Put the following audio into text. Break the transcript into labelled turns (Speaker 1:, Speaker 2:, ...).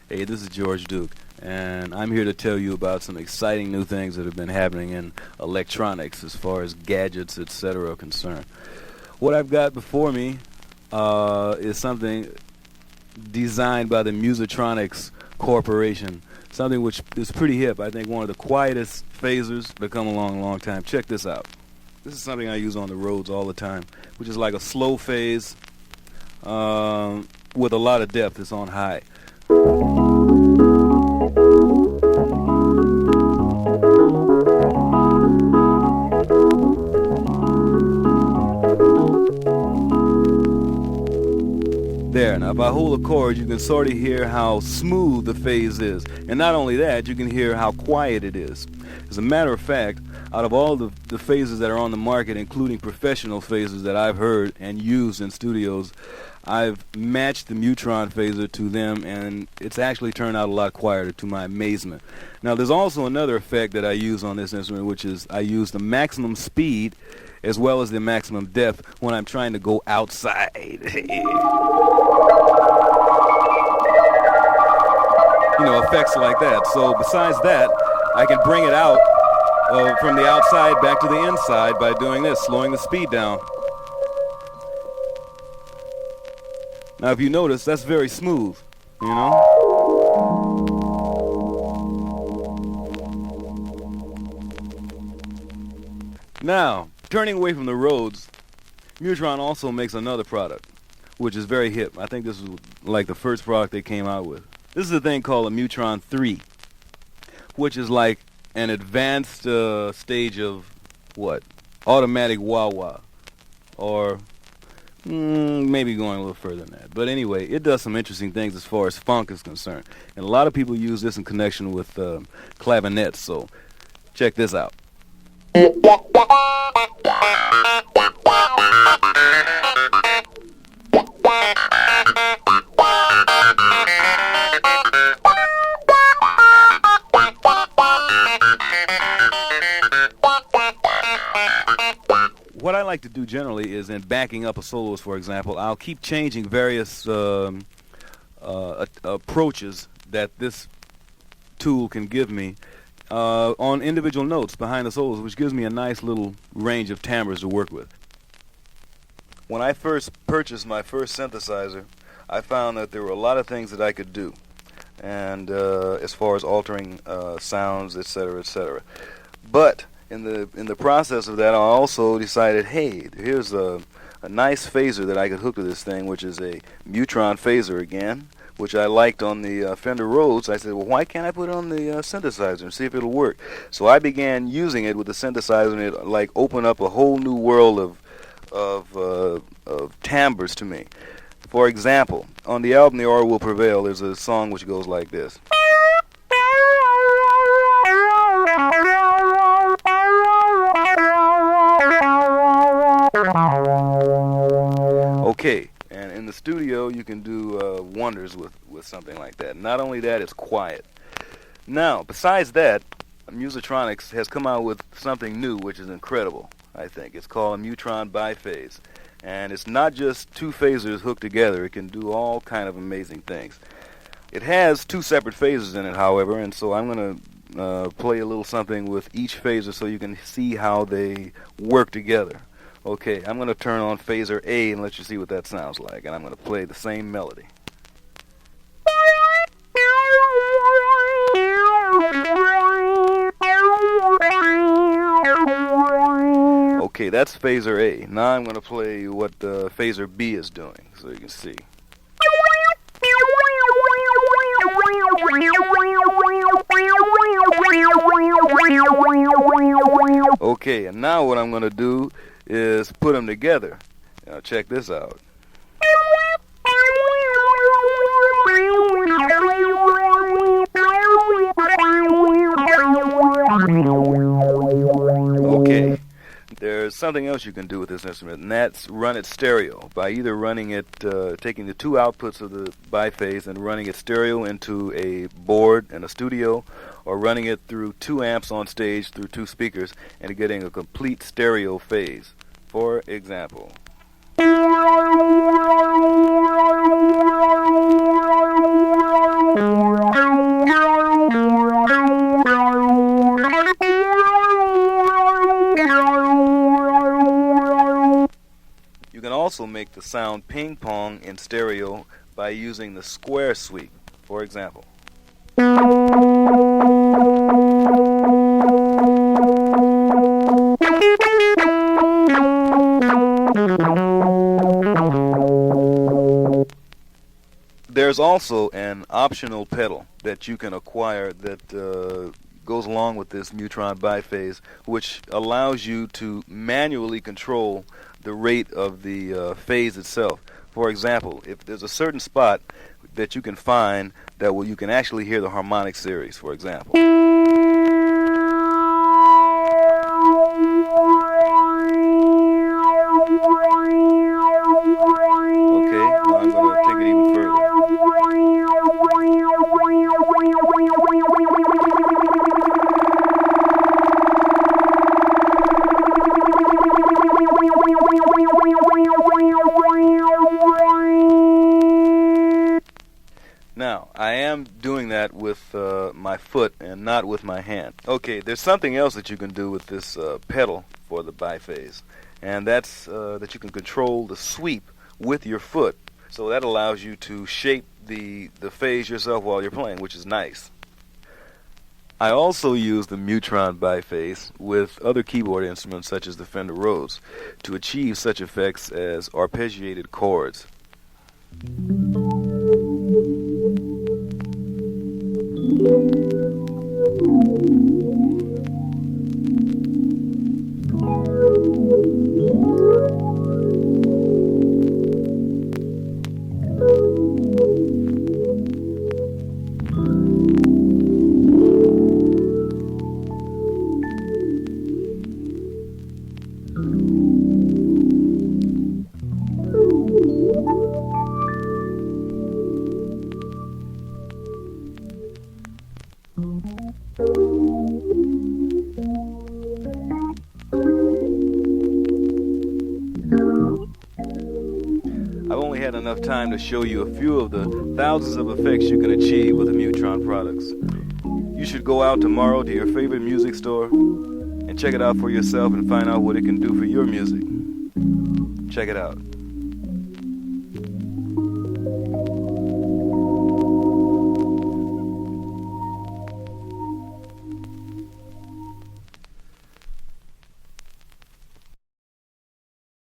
Speaker 1: Hey, this is George Duke, and I'm here to tell you about some exciting new things that have been happening in electronics as far as gadgets, etc. are concerned. What I've got before me is something designed by the Musotronics Corporation, something which is pretty hip. I think one of the quietest phasers to come along in a long time. Check this out. This is something I use on the Rhodes all the time, which is like a slow phase with a lot of depth. It's on high. There, now if I hold a chord, you can sort of hear how smooth the phase is. And not only that, you can hear how quiet it is. As a matter of fact, out of all the phases that are on the market, including professional phases that I've heard and used in studios, I've matched the Mutron phaser to them, and it's actually turned out a lot quieter to my amazement. Now there's also another effect that I use on this instrument, which is I use the maximum speed as well as the maximum depth when I'm trying to go outside. You know, effects like that. So besides that, I can bring it out from the outside back to the inside by doing this, slowing the speed down. Now if you notice, that's very smooth, you know? Now, turning away from the Rhodes, Mutron also makes another product, which is very hip. I think this was like the first product they came out with. This is a thing called a Mutron III, which is like an advanced stage of, what? Automatic wah-wah. Or maybe going a little further than that. But anyway, it does some interesting things as far as funk is concerned. And a lot of people use this in connection with clavinets, so check this out. What I like to do generally is in backing up a soloist, for example, I'll keep changing various approaches that this tool can give me on individual notes behind the solos, which gives me a nice little range of timbres to work with. When I first purchased my first synthesizer, I found that there were a lot of things that I could do, and as far as altering sounds, etc., etc. But in the process of that, I also decided, hey, here's a nice phaser that I could hook to this thing, which is a Mutron phaser again, which I liked on the Fender Rhodes. I said, well, why can't I put it on the synthesizer and see if it'll work? So I began using it with the synthesizer, and it like opened up a whole new world of timbres to me. For example, on the album The Aura Will Prevail, there's a song which goes like this. Okay, and in the studio you can do wonders with something like that. Not only that, it's quiet. Now, besides that, Musitronics has come out with something new which is incredible, I think. It's called a Mutron Bi-Phase. And it's not just two phasers hooked together. It can do all kind of amazing things. It has two separate phases in it, however, and so I'm going to play a little something with each phaser so you can see how they work together. Okay, I'm going to turn on phaser A and let you see what that sounds like, and I'm going to play the same melody. Okay, that's phaser A. Now I'm going to play what phaser B is doing, so you can see. Okay, and now what I'm going to do is put them together. Now check this out. Okay, there's something else you can do with this instrument, and that's run it stereo by either running it, taking the two outputs of the biphase and running it stereo into a board in a studio, or running it through 2 amps on stage through 2 speakers and getting a complete stereo phase. For example. You can also make the sound ping pong in stereo by using the square sweep, for example. There's also an optional pedal that you can acquire that goes along with this Mutron Bi-Phase, which allows you to manually control the rate of the phase itself. For example, if there's a certain spot that you can find that you can actually hear the harmonic series, for example. Now, I am doing that with my foot and not with my hand. Okay, there's something else that you can do with this pedal for the biphase, and that's that you can control the sweep with your foot. So that allows you to shape the phase yourself while you're playing, which is nice. I also use the Mutron Bi-Phase with other keyboard instruments such as the Fender Rhodes to achieve such effects as arpeggiated chords. I've only had enough time to show you a few of the thousands of effects you can achieve with the Mutron products. You should go out tomorrow to your favorite music store and check it out for yourself and find out what it can do for your music. Check it out.